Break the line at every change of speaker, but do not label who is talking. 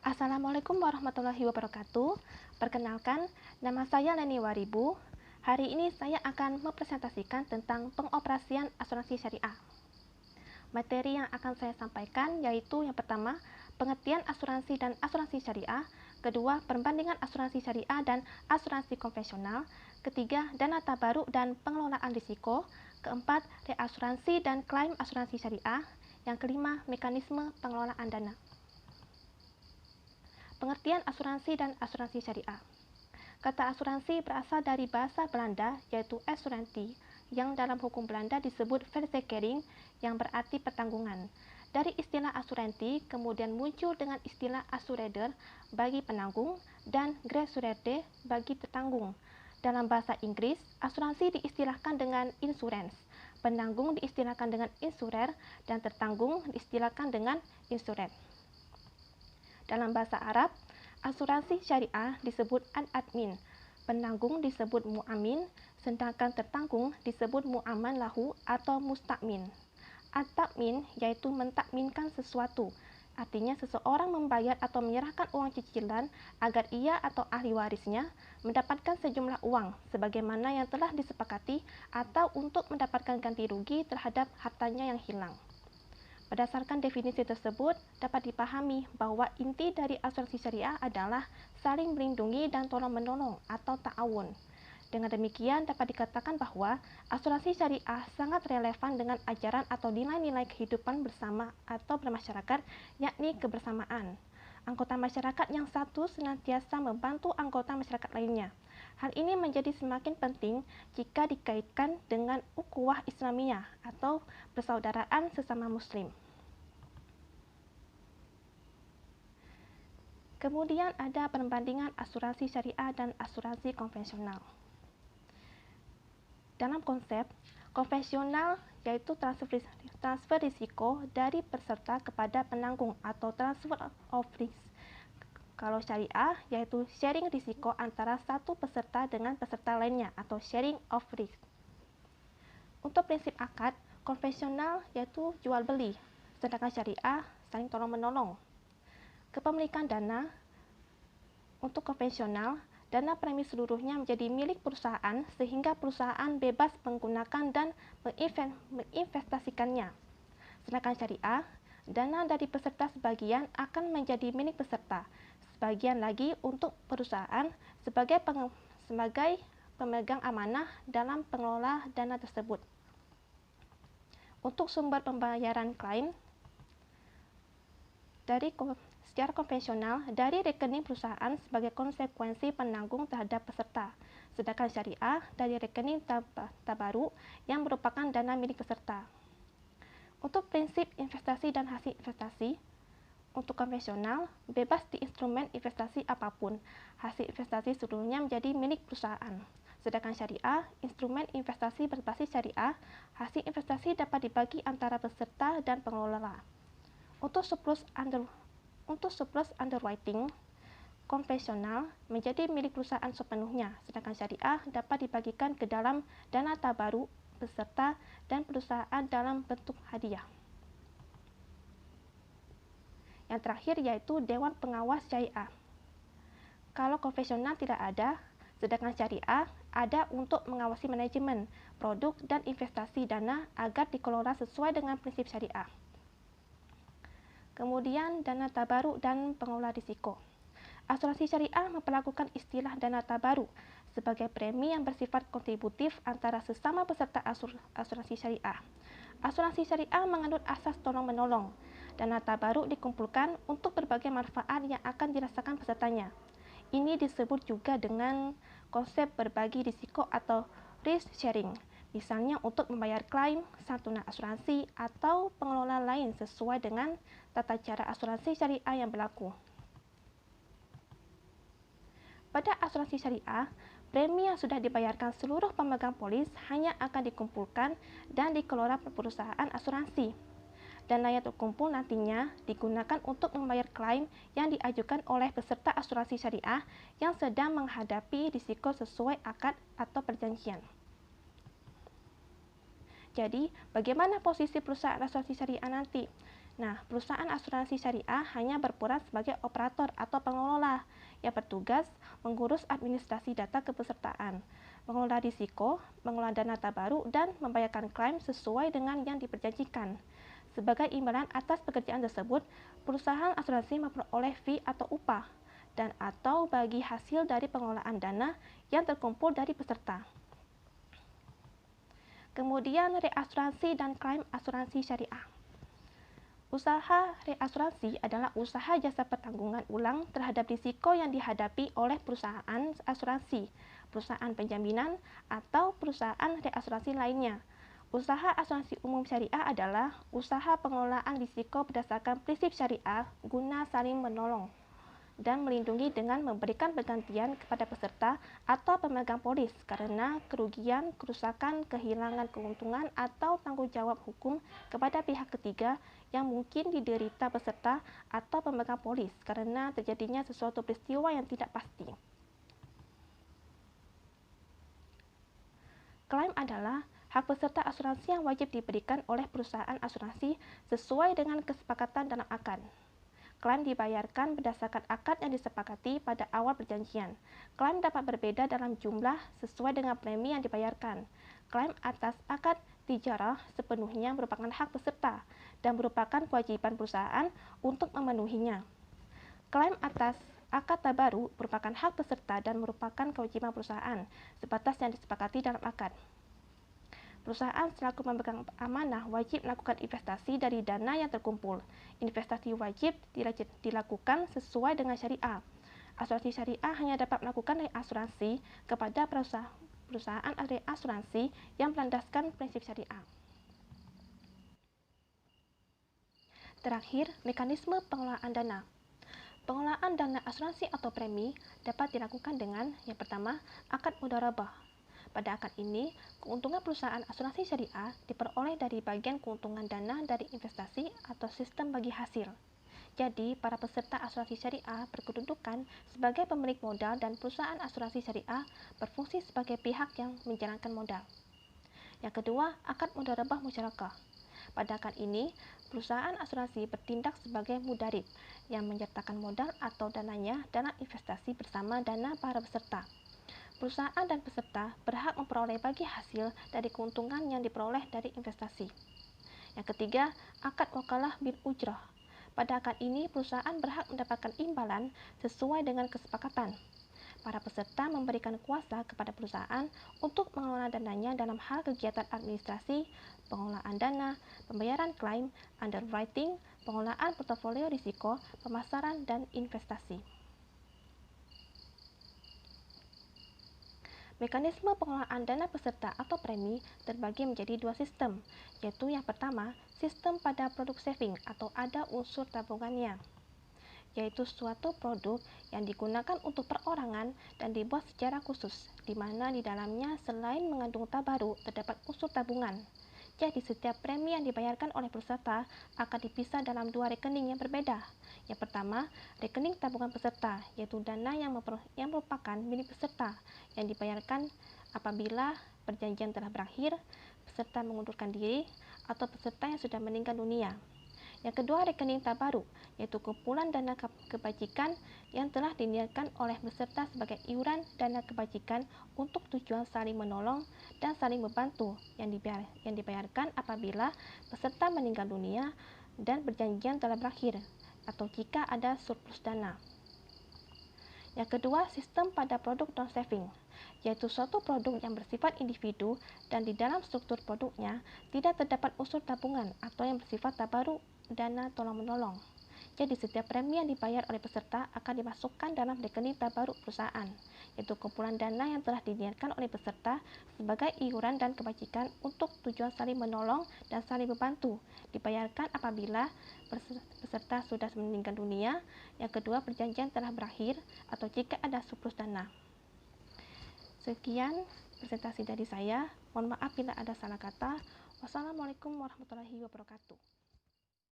Assalamualaikum warahmatullahi wabarakatuh. Perkenalkan, nama saya Leni Waribu. Hari ini saya akan mempresentasikan tentang pengoperasian asuransi syariah. Materi yang akan saya sampaikan yaitu yang pertama, pengertian asuransi dan asuransi syariah, kedua, perbandingan asuransi syariah dan asuransi konvensional, ketiga, dana tabaruk dan pengelolaan risiko, keempat, reasuransi dan klaim asuransi syariah, yang kelima, mekanisme pengelolaan dana. Pengertian asuransi dan asuransi syariah. Kata asuransi berasal dari bahasa Belanda yaitu assurantie, yang dalam hukum Belanda disebut verzekering, yang berarti pertanggungan. Dari istilah asurantie kemudian muncul dengan istilah assureerder bagi penanggung dan geassureerde bagi tertanggung. Dalam bahasa Inggris, asuransi diistilahkan dengan insurance, penanggung diistilahkan dengan insurer, dan tertanggung diistilahkan dengan insured. Dalam bahasa Arab, asuransi syariah disebut an-admin, penanggung disebut mu'amin, sedangkan tertanggung disebut mu'aman lahu atau musta'min. At-ta'min yaitu mentakminkan sesuatu, artinya seseorang membayar atau menyerahkan uang cicilan agar ia atau ahli warisnya mendapatkan sejumlah uang sebagaimana yang telah disepakati atau untuk mendapatkan ganti rugi terhadap hartanya yang hilang. Berdasarkan definisi tersebut, dapat dipahami bahwa inti dari asuransi syariah adalah saling melindungi dan tolong-menolong atau ta'awun. Dengan demikian, dapat dikatakan bahwa asuransi syariah sangat relevan dengan ajaran atau nilai-nilai kehidupan bersama atau bermasyarakat, yakni kebersamaan. Anggota masyarakat yang satu senantiasa membantu anggota masyarakat lainnya. Hal ini menjadi semakin penting jika dikaitkan dengan ukhuwah Islamiyah atau persaudaraan sesama muslim. Kemudian ada perbandingan asuransi syariah dan asuransi konvensional. Dalam konsep konvensional yaitu transfer risiko dari peserta kepada penanggung atau transfer of risk. Kalau syariah yaitu sharing risiko antara satu peserta dengan peserta lainnya atau sharing of risk. Untuk prinsip akad, konvensional yaitu jual beli, sedangkan syariah saling tolong menolong. Kepemilikan dana, untuk konvensional, dana premi seluruhnya menjadi milik perusahaan sehingga perusahaan bebas menggunakan dan menginvestasikannya. Sedangkan syariah, dana dari peserta sebagian akan menjadi milik peserta, sebagian lagi untuk perusahaan sebagai pemegang amanah dalam pengelola dana tersebut. Untuk sumber pembayaran klaim, secara konvensional dari rekening perusahaan sebagai konsekuensi penanggung terhadap peserta, sedangkan syariah dari rekening tabaruk yang merupakan dana milik peserta. Untuk prinsip investasi dan hasil investasi, untuk konvensional, bebas di instrumen investasi apapun, hasil investasi seluruhnya menjadi milik perusahaan. Sedangkan syariah, instrumen investasi berbasis syariah, hasil investasi dapat dibagi antara peserta dan pengelola. Untuk surplus underwriting, konvensional menjadi milik perusahaan sepenuhnya, sedangkan syariah dapat dibagikan ke dalam dana tabaruk peserta dan perusahaan dalam bentuk hadiah. Yang terakhir yaitu Dewan Pengawas Syariah. Kalau konvensional tidak ada, sedangkan syariah ada untuk mengawasi manajemen, produk, dan investasi dana agar dikelola sesuai dengan prinsip syariah. Kemudian dana tabaruk dan pengelola risiko. Asuransi syariah memperlakukan istilah dana tabaruk sebagai premi yang bersifat kontributif antara sesama peserta asuransi syariah. Asuransi syariah menganut asas tolong-menolong. Dana tabaruk dikumpulkan untuk berbagai manfaat yang akan dirasakan pesertanya. Ini disebut juga dengan konsep berbagi risiko atau risk sharing, misalnya untuk membayar klaim, santunan asuransi, atau pengelola lain sesuai dengan tata cara asuransi syariah yang berlaku. Pada asuransi syariah, premi yang sudah dibayarkan seluruh pemegang polis hanya akan dikumpulkan dan dikelola perusahaan asuransi. Dana yang terkumpul nantinya digunakan untuk membayar klaim yang diajukan oleh peserta asuransi syariah yang sedang menghadapi risiko sesuai akad atau perjanjian. Jadi, bagaimana posisi perusahaan asuransi syariah nanti? Nah, perusahaan asuransi syariah hanya berperan sebagai operator atau pengelola yang bertugas mengurus administrasi data kepesertaan, mengelola risiko, mengelola dana tabaru, dan membayarkan klaim sesuai dengan yang diperjanjikan. Sebagai imbalan atas pekerjaan tersebut, perusahaan asuransi memperoleh fee atau upah dan atau bagi hasil dari pengelolaan dana yang terkumpul dari peserta. Kemudian, reasuransi dan klaim asuransi syariah. Usaha reasuransi adalah usaha jasa pertanggungan ulang terhadap risiko yang dihadapi oleh perusahaan asuransi, perusahaan penjaminan, atau perusahaan reasuransi lainnya. Usaha asuransi umum syariah adalah usaha pengelolaan risiko berdasarkan prinsip syariah guna saling menolong dan melindungi dengan memberikan pergantian kepada peserta atau pemegang polis karena kerugian, kerusakan, kehilangan keuntungan, atau tanggung jawab hukum kepada pihak ketiga yang mungkin diderita peserta atau pemegang polis karena terjadinya sesuatu peristiwa yang tidak pasti. Klaim adalah hak peserta asuransi yang wajib diberikan oleh perusahaan asuransi sesuai dengan kesepakatan dalam akad. Klaim dibayarkan berdasarkan akad yang disepakati pada awal perjanjian. Klaim dapat berbeda dalam jumlah sesuai dengan premi yang dibayarkan. Klaim atas akad tijarah sepenuhnya merupakan hak peserta dan merupakan kewajiban perusahaan untuk memenuhinya. Klaim atas akad tabaru merupakan hak peserta dan merupakan kewajiban perusahaan sebatas yang disepakati dalam akad. Perusahaan selaku pemegang amanah wajib melakukan investasi dari dana yang terkumpul. Investasi wajib dilakukan sesuai dengan syariah. Asuransi syariah hanya dapat melakukan reasuransi kepada perusahaan reasuransi yang berlandaskan prinsip syariah. Terakhir, mekanisme pengelolaan dana. Pengelolaan dana asuransi atau premi dapat dilakukan dengan yang pertama, akad mudharabah. Pada akad ini, keuntungan perusahaan asuransi syariah diperoleh dari bagian keuntungan dana dari investasi atau sistem bagi hasil. Jadi, para peserta asuransi syariah berkedudukan sebagai pemilik modal dan perusahaan asuransi syariah berfungsi sebagai pihak yang menjalankan modal. Yang kedua, akad mudharabah musyarakah. Pada akad ini, perusahaan asuransi bertindak sebagai mudarib yang menyertakan modal atau dananya dalam investasi bersama dana para peserta. Perusahaan dan peserta berhak memperoleh bagi hasil dari keuntungan yang diperoleh dari investasi. Yang ketiga, akad wakalah bil ujrah. Pada akad ini, perusahaan berhak mendapatkan imbalan sesuai dengan kesepakatan. Para peserta memberikan kuasa kepada perusahaan untuk mengelola dananya dalam hal kegiatan administrasi, pengelolaan dana, pembayaran klaim, underwriting, pengelolaan portofolio risiko, pemasaran, dan investasi. Mekanisme pengelolaan dana peserta atau premi terbagi menjadi dua sistem, yaitu yang pertama, sistem pada produk saving atau ada unsur tabungannya, yaitu suatu produk yang digunakan untuk perorangan dan dibuat secara khusus, di mana di dalamnya selain mengandung tabaru terdapat unsur tabungan. Jadi setiap premi yang dibayarkan oleh peserta akan dipisah dalam dua rekening yang berbeda. Yang pertama, rekening tabungan peserta, yaitu dana yang merupakan milik peserta, yang dibayarkan apabila perjanjian telah berakhir, peserta mengundurkan diri, atau peserta yang sudah meninggal dunia. Yang kedua, rekening tabaru, yaitu kumpulan dana kebajikan yang telah diniatkan oleh peserta sebagai iuran dana kebajikan untuk tujuan saling menolong dan saling membantu yang dibayarkan apabila peserta meninggal dunia dan perjanjian telah berakhir atau jika ada surplus dana. Yang kedua, sistem pada produk non-saving, yaitu suatu produk yang bersifat individu dan di dalam struktur produknya tidak terdapat unsur tabungan atau yang bersifat tabaru dana tolong-menolong. Jadi setiap premi yang dibayar oleh peserta akan dimasukkan dalam rekening tabaru perusahaan, yaitu kumpulan dana yang telah diniatkan oleh peserta sebagai iuran dan kebajikan untuk tujuan saling menolong dan saling membantu, dibayarkan apabila peserta sudah meninggal dunia, yang kedua perjanjian telah berakhir, atau jika ada surplus dana. Sekian presentasi dari saya, mohon maaf bila ada salah kata. Wassalamualaikum warahmatullahi wabarakatuh.